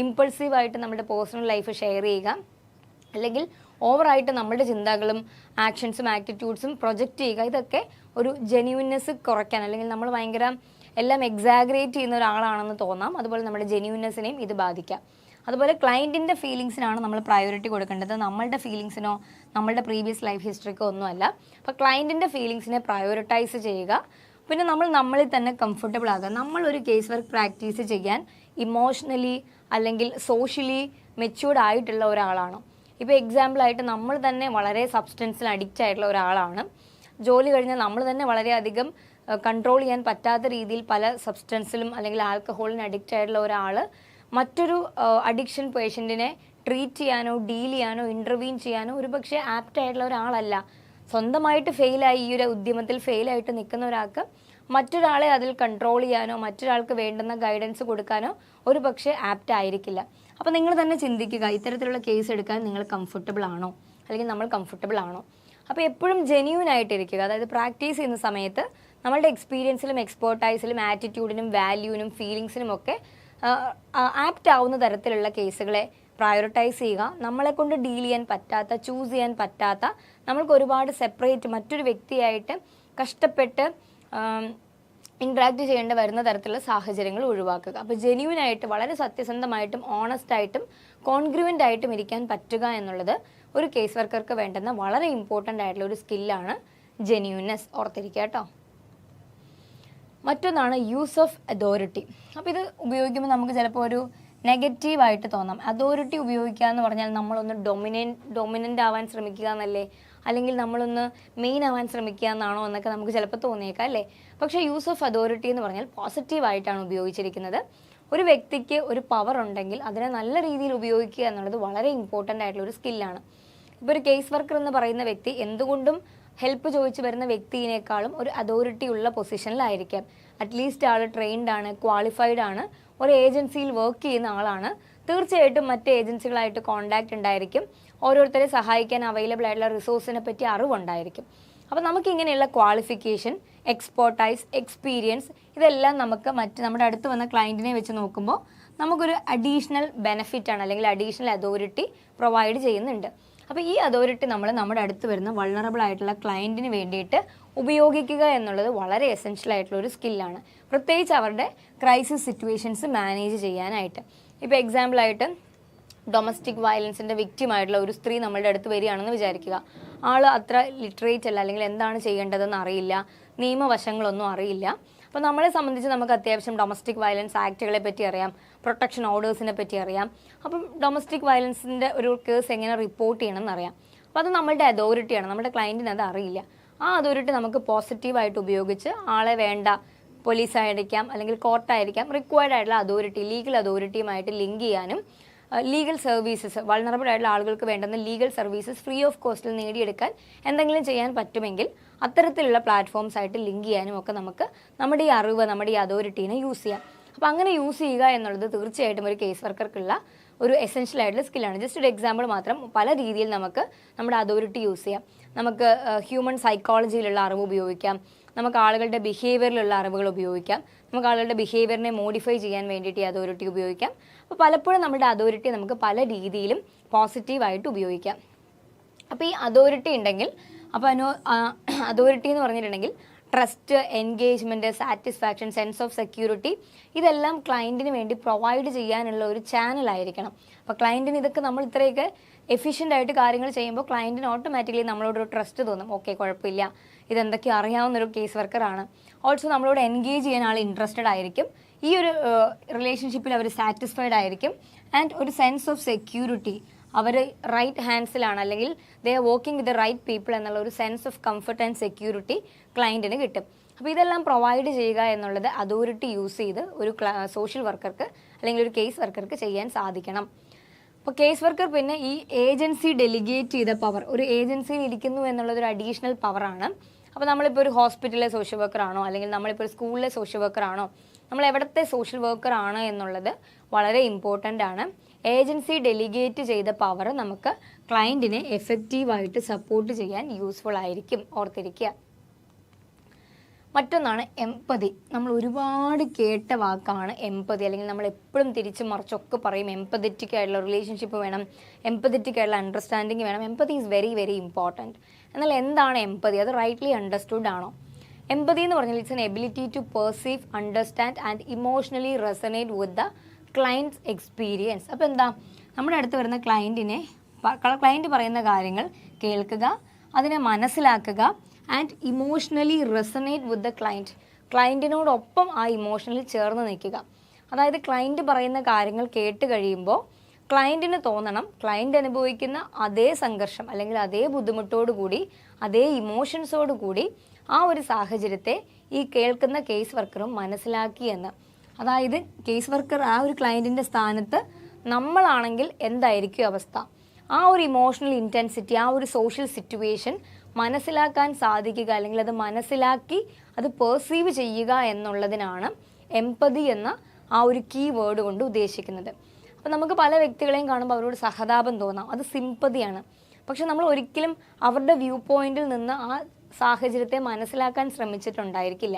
ഇമ്പൾസീവായിട്ട് നമ്മുടെ പേഴ്സണൽ ലൈഫ് ഷെയർ ചെയ്യുക, അല്ലെങ്കിൽ ഓവറായിട്ട് നമ്മുടെ ചിന്തകളും ആക്ഷൻസും ആറ്റിറ്റ്യൂഡ്സും പ്രൊജക്റ്റ് ചെയ്യുക. ഇതൊക്കെ ഒരു ജെന്യൂൻനെസ് കുറയ്ക്കാൻ, അല്ലെങ്കിൽ നമ്മൾ ഭയങ്കര എല്ലാം എക്സാഗ്രേറ്റ് ചെയ്യുന്ന ഒരാളാണെന്ന് തോന്നാം. അതുപോലെ നമ്മുടെ ജെന്യൂൻനെസ്സിനെയും ഇത് ബാധിക്കാം. അതുപോലെ ക്ലയൻറ്റിൻ്റെ ഫീലിങ്സിനാണ് നമ്മൾ പ്രയോറിറ്റി കൊടുക്കേണ്ടത്, നമ്മളുടെ ഫീലിങ്സിനോ നമ്മളുടെ പ്രീവിയസ് ലൈഫ് ഹിസ്റ്ററിക്കോ ഒന്നുമല്ല. അപ്പോൾ ക്ലയൻറ്റിൻ്റെ ഫീലിങ്സിനെ പ്രയോറിറ്റൈസ് ചെയ്യുക. പിന്നെ നമ്മളിൽ തന്നെ കംഫർട്ടബിൾ ആകുക. നമ്മളൊരു കേസ് വർക്ക് പ്രാക്ടീസ് ചെയ്യാൻ ഇമോഷണലി അല്ലെങ്കിൽ സോഷ്യലി മെച്യൂർഡ് ആയിട്ടുള്ള ഒരാളാണ്. ഇപ്പോൾ എക്സാമ്പിളായിട്ട് നമ്മൾ തന്നെ വളരെ സബ്സ്റ്റൻസിന് അഡിക്റ്റ് ആയിട്ടുള്ള ഒരാളാണ്. ജോലി കഴിഞ്ഞാൽ നമ്മൾ തന്നെ വളരെയധികം കൺട്രോൾ ചെയ്യാൻ പറ്റാത്ത രീതിയിൽ പല സബ്സ്റ്റൻസിലും അല്ലെങ്കിൽ ആൽക്കഹോളിന് അഡിക്റ്റ് ആയിട്ടുള്ള ഒരാൾ മറ്റൊരു അഡിക്ഷൻ പേഷ്യൻറ്റിനെ ട്രീറ്റ് ചെയ്യാനോ ഡീൽ ചെയ്യാനോ ഇൻ്റർവീൻ ചെയ്യാനോ ഒരുപക്ഷെ ആപ്റ്റ് ആയിട്ടുള്ള ഒരാളല്ല. സ്വന്തമായിട്ട് ഫെയിലായി, ഈ ഒരു ഉദ്യമത്തിൽ ഫെയിലായിട്ട് നിൽക്കുന്ന ഒരാൾക്ക് മറ്റൊരാളെ അതിൽ കൺട്രോൾ ചെയ്യാനോ മറ്റൊരാൾക്ക് വേണ്ടുന്ന ഗൈഡൻസ് കൊടുക്കാനോ ഒരു പക്ഷേ ആപ്റ്റ് ആയിരിക്കില്ല. അപ്പോൾ നിങ്ങൾ തന്നെ ചിന്തിക്കുക, ഇത്തരത്തിലുള്ള കേസ് എടുക്കാൻ നിങ്ങൾ കംഫർട്ടബിൾ ആണോ, അല്ലെങ്കിൽ നമ്മൾ കംഫർട്ടബിൾ ആണോ? അപ്പോൾ എപ്പോഴും ജെന്യൂൻ ആയിട്ടിരിക്കുക. അതായത് പ്രാക്ടീസ് ചെയ്യുന്ന സമയത്ത് നമ്മളുടെ എക്സ്പീരിയൻസിലും എക്സ്പേർട്ടൈസിലും ആറ്റിറ്റ്യൂഡിനും വാല്യൂവിനും ഫീലിങ്സിനും ഒക്കെ ആപ്റ്റ് ആവുന്ന തരത്തിലുള്ള കേസുകളെ പ്രയോറിറ്റൈസ് ചെയ്യുക. നമ്മളെ കൊണ്ട് ഡീൽ ചെയ്യാൻ പറ്റാത്ത, ചൂസ് ചെയ്യാൻ പറ്റാത്ത, നമ്മൾക്ക് ഒരുപാട് സെപ്പറേറ്റ് മറ്റൊരു വ്യക്തിയായിട്ട് കഷ്ടപ്പെട്ട് ഇൻട്രാക്ട് ചെയ്യേണ്ടി വരുന്ന തരത്തിലുള്ള സാഹചര്യങ്ങൾ ഒഴിവാക്കുക. അപ്പോൾ ജെന്യൂനായിട്ട് വളരെ സത്യസന്ധമായിട്ടും ഓണസ്റ്റ് ആയിട്ടും കോൺഗ്രുവൻ്റ് ആയിട്ടും ഇരിക്കാൻ പറ്റുക എന്നുള്ളത് ഒരു കേസ് വർക്കർക്ക് വേണ്ടുന്ന വളരെ ഇമ്പോർട്ടൻ്റ് ആയിട്ടുള്ള ഒരു സ്കില്ലാണ് ജെന്യൂനെസ്. ഓർത്തിരിക്കുക കേട്ടോ. മറ്റൊന്നാണ് യൂസ് ഓഫ് അതോറിറ്റി. അപ്പോൾ ഇത് ഉപയോഗിക്കുമ്പോൾ നമുക്ക് ചിലപ്പോൾ ഒരു നെഗറ്റീവായിട്ട് തോന്നാം. അതോറിറ്റി ഉപയോഗിക്കുക എന്ന് പറഞ്ഞാൽ നമ്മളൊന്ന് ഡൊമിനൻ്റ് ആവാൻ ശ്രമിക്കുക എന്നല്ലേ, അല്ലെങ്കിൽ നമ്മളൊന്ന് മെയിൻ ആവാൻ ശ്രമിക്കുക എന്നാണോ എന്നൊക്കെ നമുക്ക് ചിലപ്പോൾ തോന്നിയേക്കാം അല്ലേ. പക്ഷേ യൂസ് ഓഫ് അതോറിറ്റി എന്ന് പറഞ്ഞാൽ പോസിറ്റീവായിട്ടാണ് ഉപയോഗിച്ചിരിക്കുന്നത്. ഒരു വ്യക്തിക്ക് ഒരു പവർ ഉണ്ടെങ്കിൽ അതിനെ നല്ല രീതിയിൽ ഉപയോഗിക്കുക എന്നുള്ളത് വളരെ ഇമ്പോർട്ടൻ്റ് ആയിട്ടുള്ള ഒരു സ്കില്ലാണ്. ഇപ്പോൾ ഒരു കേസ് വർക്കർ എന്ന് പറയുന്ന വ്യക്തി എന്തുകൊണ്ടും ഹെൽപ്പ് ചോദിച്ചു വരുന്ന വ്യക്തിയേക്കാളും ഒരു അതോറിറ്റി ഉള്ള പൊസിഷനിലായിരിക്കാം. അറ്റ്ലീസ്റ്റ് ആൾ ട്രെയിൻഡ് ആണ്, ക്വാളിഫൈഡ് ആണ്, ഒരു ഏജൻസിയിൽ വർക്ക് ചെയ്യുന്ന ആളാണ്. തീർച്ചയായിട്ടും മറ്റ് ഏജൻസികളായിട്ട് കോൺടാക്റ്റ് ഉണ്ടായിരിക്കും, ഓരോരുത്തരെ സഹായിക്കാൻ അവൈലബിൾ ആയിട്ടുള്ള റിസോഴ്സിനെ പറ്റി അറിവുണ്ടായിരിക്കും. അപ്പോൾ നമുക്കിങ്ങനെയുള്ള ക്വാളിഫിക്കേഷൻ, എക്സ്പേർട്ടൈസ്, എക്സ്പീരിയൻസ് ഇതെല്ലാം നമുക്ക് നമ്മുടെ അടുത്ത് വന്ന ക്ലയൻറ്റിനെ വെച്ച് നോക്കുമ്പോൾ നമുക്കൊരു അഡീഷണൽ ബെനിഫിറ്റാണ്, അല്ലെങ്കിൽ അഡീഷണൽ അതോറിറ്റി പ്രൊവൈഡ് ചെയ്യുന്നുണ്ട്. അപ്പോൾ ഈ അതോറിറ്റി നമ്മൾ നമ്മുടെ അടുത്ത് വരുന്ന വൾണറബിൾ ആയിട്ടുള്ള ക്ലയൻറ്റിന് വേണ്ടിയിട്ട് ഉപയോഗിക്കുക എന്നുള്ളത് വളരെ എസെൻഷ്യൽ ആയിട്ടുള്ള ഒരു സ്കില്ലാണ്, പ്രത്യേകിച്ച് അവരുടെ ക്രൈസിസ് സിറ്റുവേഷൻസ് മാനേജ് ചെയ്യാനായിട്ട്. ഇപ്പോൾ എക്സാമ്പിളായിട്ട് ഡൊമസ്റ്റിക് വയലൻസിൻ്റെ വിക്റ്റിമായിട്ടുള്ള ഒരു സ്ത്രീ നമ്മളുടെ അടുത്ത് വരികയാണെന്ന് വിചാരിക്കുക. ആൾ അത്ര ലിറ്ററേറ്റ് അല്ല, അല്ലെങ്കിൽ എന്താണ് ചെയ്യേണ്ടതെന്ന് അറിയില്ല, നിയമവശങ്ങളൊന്നും അറിയില്ല. അപ്പോൾ നമ്മളെ സംബന്ധിച്ച് നമുക്ക് അത്യാവശ്യം ഡൊമസ്റ്റിക് വയലൻസ് ആക്റ്റുകളെ പറ്റി അറിയാം, പ്രൊട്ടക്ഷൻ ഓർഡേഴ്സിനെ പറ്റി അറിയാം. അപ്പം ഡൊമസ്റ്റിക് വയലൻസിൻ്റെ ഒരു കേസ് എങ്ങനെ റിപ്പോർട്ട് ചെയ്യണം എന്നറിയാം. അപ്പോൾ അത് നമ്മളുടെ അതോറിറ്റിയാണ്, നമ്മുടെ ക്ലയൻറ്റിന് അത് അറിയില്ല. ആ അതോറിറ്റി നമുക്ക് പോസിറ്റീവായിട്ട് ഉപയോഗിച്ച് ആളെ വേണ്ട പോലീസായിരിക്കാം അല്ലെങ്കിൽ കോർട്ടായിരിക്കാം റിക്വയർഡ് ആയിട്ടുള്ള അതോറിറ്റി, ലീഗൽ അതോറിറ്റിയുമായിട്ട് ലിങ്ക് ചെയ്യാനും ലീഗൽ സർവീസസ്, വൾണറബിൾ ആയിട്ടുള്ള ആളുകൾക്ക് വേണ്ടുന്ന ലീഗൽ സർവീസസ് ഫ്രീ ഓഫ് കോസ്റ്റിൽ നേടിയെടുക്കാൻ എന്തെങ്കിലും ചെയ്യാൻ പറ്റുമെങ്കിൽ അത്തരത്തിലുള്ള പ്ലാറ്റ്ഫോംസ് ആയിട്ട് ലിങ്ക് ചെയ്യാനും ഒക്കെ നമുക്ക് നമ്മുടെ ഈ അറിവ്, നമ്മുടെ ഈ അതോറിറ്റീനെ യൂസ് ചെയ്യാം. അപ്പോൾ അങ്ങനെ യൂസ് ചെയ്യുക എന്നുള്ളത് തീർച്ചയായിട്ടും ഒരു കേസ് വർക്കർക്കുള്ള ഒരു എസെൻഷ്യൽ ആയിട്ടുള്ള സ്കില്ലാണ്. ജസ്റ്റ് ഒരു എക്സാമ്പിൾ മാത്രം, പല രീതിയിൽ നമുക്ക് നമ്മുടെ അതോറിറ്റി യൂസ് ചെയ്യാം. നമുക്ക് ഹ്യൂമൻ സൈക്കോളജിയിലുള്ള അറിവ് ഉപയോഗിക്കാം, നമുക്ക് ആളുകളുടെ ബിഹേവിയറിലുള്ള അറിവുകൾ ഉപയോഗിക്കാം, നമുക്ക് ആളുകളുടെ ബിഹേവിയറിനെ മോഡിഫൈ ചെയ്യാൻ വേണ്ടിയിട്ട് ഈ അതോറിറ്റി ഉപയോഗിക്കാം. അപ്പോൾ പലപ്പോഴും നമ്മുടെ അതോറിറ്റി നമുക്ക് പല രീതിയിലും പോസിറ്റീവായിട്ട് ഉപയോഗിക്കാം. അപ്പോൾ ഈ അതോറിറ്റി ഉണ്ടെങ്കിൽ, അപ്പോൾ അതോറിറ്റി എന്ന് പറഞ്ഞിട്ടുണ്ടെങ്കിൽ trust, engagement, satisfaction, sense of security ഇതെല്ലാം ക്ലയൻറ്റിന് വേണ്ടി പ്രൊവൈഡ് ചെയ്യാനുള്ള ഒരു ചാനലായിരിക്കണം. അപ്പോൾ ക്ലയൻറ്റിന് ഇതൊക്കെ നമ്മൾ ഇത്രയൊക്കെ എഫിഷ്യൻ്റ് ആയിട്ട് കാര്യങ്ങൾ ചെയ്യുമ്പോൾ ക്ലയൻറ്റിന് ഓട്ടോമാറ്റിക്കലി നമ്മളോടൊരു ട്രസ്റ്റ് തോന്നും. ഓക്കെ, കുഴപ്പമില്ല, ഇതെന്തൊക്കെ അറിയാവുന്നൊരു കേസ് വർക്കറാണ്. ഓൾസോ നമ്മളോട് എൻഗേജ് ചെയ്യാൻ ആൾ ഇൻട്രസ്റ്റഡ് ആയിരിക്കും, ഈ ഒരു റിലേഷൻഷിപ്പിൽ അവർ സാറ്റിസ്ഫൈഡ് ആയിരിക്കും. ആൻഡ് ഒരു സെൻസ് ഓഫ് സെക്യൂരിറ്റി, അവർ റൈറ്റ് ഹാൻഡ്സിലാണ് അല്ലെങ്കിൽ they are working with the right people എന്നുള്ള ഒരു sense of comfort and security ക്ലയൻറ്റിന് കിട്ടും. അപ്പോൾ ഇതെല്ലാം പ്രൊവൈഡ് ചെയ്യുക എന്നുള്ളത് അതോറിറ്റി യൂസ് ചെയ്ത് ഒരു സോഷ്യൽ വർക്കർക്ക് അല്ലെങ്കിൽ ഒരു കേസ് വർക്കർക്ക് ചെയ്യാൻ സാധിക്കണം. അപ്പോൾ കേസ് വർക്കർ പിന്നെ ഈ ഏജൻസി ഡെലിഗേറ്റ് ചെയ്ത പവർ, ഒരു ഏജൻസിയിൽ ഇരിക്കുന്നു എന്നുള്ളതൊരു അഡീഷണൽ പവറാണ്. അപ്പോൾ നമ്മളിപ്പോൾ ഒരു ഹോസ്പിറ്റലിലെ സോഷ്യൽ വർക്കർ ആണോ, അല്ലെങ്കിൽ നമ്മളിപ്പോൾ ഒരു സ്കൂളിലെ സോഷ്യൽ വർക്കർ ആണോ, നമ്മൾ എവിടത്തെ സോഷ്യൽ വർക്കർ ആണ് എന്നുള്ളത് വളരെ ഇമ്പോർട്ടൻ്റ് ആണ്. ഏജൻസി ഡെലിഗേറ്റ് ചെയ്ത പവർ നമുക്ക് ക്ലയൻറ്റിനെ എഫക്റ്റീവായിട്ട് സപ്പോർട്ട് ചെയ്യാൻ യൂസ്ഫുൾ ആയിരിക്കും, ഓർത്തിരിക്കുക. മറ്റൊന്നാണ് എംപതി. നമ്മൾ ഒരുപാട് കേട്ട വാക്കാണ് എംപതി, അല്ലെങ്കിൽ നമ്മൾ എപ്പോഴും തിരിച്ച് മറിച്ചൊക്കെ പറയും എംപതറ്റിക് ആയിട്ടുള്ള റിലേഷൻഷിപ്പ് വേണം, എംപതറ്റിക് ആയിട്ടുള്ള അണ്ടർസ്റ്റാൻഡിങ് വേണം. Empathy is very very important. എന്നാൽ എന്താണ് എംപതി? അത് റൈറ്റ്ലി അണ്ടർസ്റ്റുഡ് ആണോ? എംപതി എന്ന് പറഞ്ഞാൽ it's an ability to perceive, understand and emotionally resonate with the clients experience. അപ്പോൾ എന്താ, നമ്മുടെ അടുത്ത് വരുന്ന ക്ലയൻറ്റ് പറയുന്ന കാര്യങ്ങൾ കേൾക്കുക, അതിനെ മനസ്സിലാക്കുക, and emotionally resonate with the ക്ലയൻറ്റിനോടൊപ്പം ആ ഇമോഷണലി ചേർന്ന് നിൽക്കുക. അതായത് ക്ലയൻറ്റ് പറയുന്ന കാര്യങ്ങൾ കേട്ട് കഴിയുമ്പോൾ ക്ലയൻറ്റിന് തോന്നണം ക്ലയൻറ്റ് അനുഭവിക്കുന്ന അതേ സംഘർഷം അല്ലെങ്കിൽ അതേ ബുദ്ധിമുട്ടോടു കൂടി, അതേ ഇമോഷൻസോടു കൂടി ആ ഒരു സാഹചര്യത്തെ ഈ കേൾക്കുന്ന കേസ് വർക്കറും മനസ്സിലാക്കിയെന്ന്. അതായത് കേസ് വർക്കർ ആ ഒരു ക്ലയൻറ്റിൻ്റെ സ്ഥാനത്ത് നമ്മളാണെങ്കിൽ എന്തായിരിക്കും അവസ്ഥ, ആ ഒരു ഇമോഷണൽ ഇൻറ്റൻസിറ്റി, ആ ഒരു സോഷ്യൽ സിറ്റുവേഷൻ മനസ്സിലാക്കാൻ സാധിക്കുക, അല്ലെങ്കിൽ അത് മനസ്സിലാക്കി അത് പെർസീവ് ചെയ്യുക എന്നുള്ളതിനാണ് എംപതി എന്ന ആ ഒരു കീ വേർഡ് കൊണ്ട് ഉദ്ദേശിക്കുന്നത്. അപ്പോൾ നമുക്ക് പല വ്യക്തികളെയും കാണുമ്പോൾ അവരോട് സഹതാപം തോന്നാം, അത് സിമ്പതിയാണ്. പക്ഷെ നമ്മൾ ഒരിക്കലും അവരുടെ വ്യൂ പോയിന്റിൽ നിന്ന് ആ സാഹചര്യത്തെ മനസ്സിലാക്കാൻ ശ്രമിച്ചിട്ടുണ്ടായിരിക്കില്ല.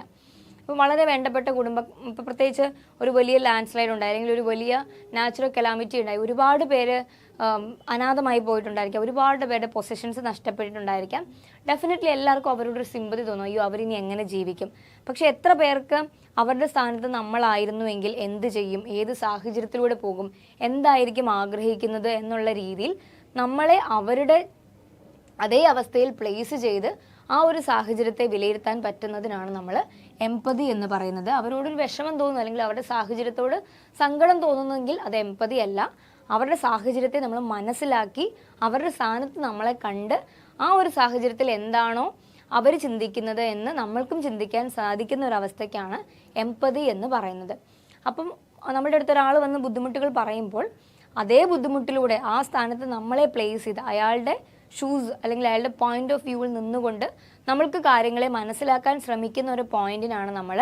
ഇപ്പോൾ വളരെ വേണ്ടപ്പെട്ട കുടുംബം, ഇപ്പോൾ പ്രത്യേകിച്ച് ഒരു വലിയ ലാൻഡ് സ്ലൈഡ് ഉണ്ടായി, അല്ലെങ്കിൽ ഒരു വലിയ നാച്ചുറൽ കലാമിറ്റി ഉണ്ടായി, ഒരുപാട് പേര് അനാഥമായി പോയിട്ടുണ്ടായിരിക്കാം, ഒരുപാട് പേരുടെ പൊസിഷൻസ് നഷ്ടപ്പെട്ടിട്ടുണ്ടായിരിക്കാം. ഡെഫിനറ്റ്ലി എല്ലാവർക്കും അവരോടൊരു സിമ്പതി തോന്നും, അയ്യോ അവരിനി എങ്ങനെ ജീവിക്കും. പക്ഷെ എത്ര പേർക്ക് അവരുടെ സ്ഥാനത്ത് നമ്മളായിരുന്നുവെങ്കിൽ എന്ത് ചെയ്യും, ഏത് സാഹചര്യത്തിലൂടെ പോകും, എന്തായിരിക്കും ആഗ്രഹിക്കുന്നത് എന്നുള്ള രീതിയിൽ നമ്മളെ അവരുടെ അതേ അവസ്ഥയിൽ പ്ലേസ് ചെയ്ത് ആ ഒരു സാഹചര്യത്തെ വിലയിരുത്താൻ പറ്റുന്നതിനാണ് നമ്മൾ എംപതി എന്ന് പറയുന്നത്. അവരോടൊരു വിഷമം തോന്നുന്നു അല്ലെങ്കിൽ അവരുടെ സാഹചര്യത്തോട് സങ്കടം തോന്നുന്നെങ്കിൽ അത് എംപതി അല്ല. അവരുടെ സാഹചര്യത്തെ നമ്മൾ മനസ്സിലാക്കി അവരുടെ സ്ഥാനത്ത് നമ്മളെ കണ്ട് ആ ഒരു സാഹചര്യത്തിൽ എന്താണോ അവർ ചിന്തിക്കുന്നത് എന്ന് നമ്മൾക്കും ചിന്തിക്കാൻ സാധിക്കുന്ന ഒരവസ്ഥയ്ക്കാണ് എംപതി എന്ന് പറയുന്നത്. അപ്പം നമ്മുടെ അടുത്തൊരാൾ വന്ന് ബുദ്ധിമുട്ടുകൾ പറയുമ്പോൾ അതേ ബുദ്ധിമുട്ടിലൂടെ ആ സ്ഥാനത്ത് നമ്മളെ പ്ലേസ് ചെയ്ത് അയാളുടെ ഷൂസ് അല്ലെങ്കിൽ അയാളുടെ പോയിന്റ് ഓഫ് വ്യൂവിൽ നിന്നുകൊണ്ട് നമ്മൾക്ക് കാര്യങ്ങളെ മനസ്സിലാക്കാൻ ശ്രമിക്കുന്ന ഒരു പോയിന്റിനാണ് നമ്മൾ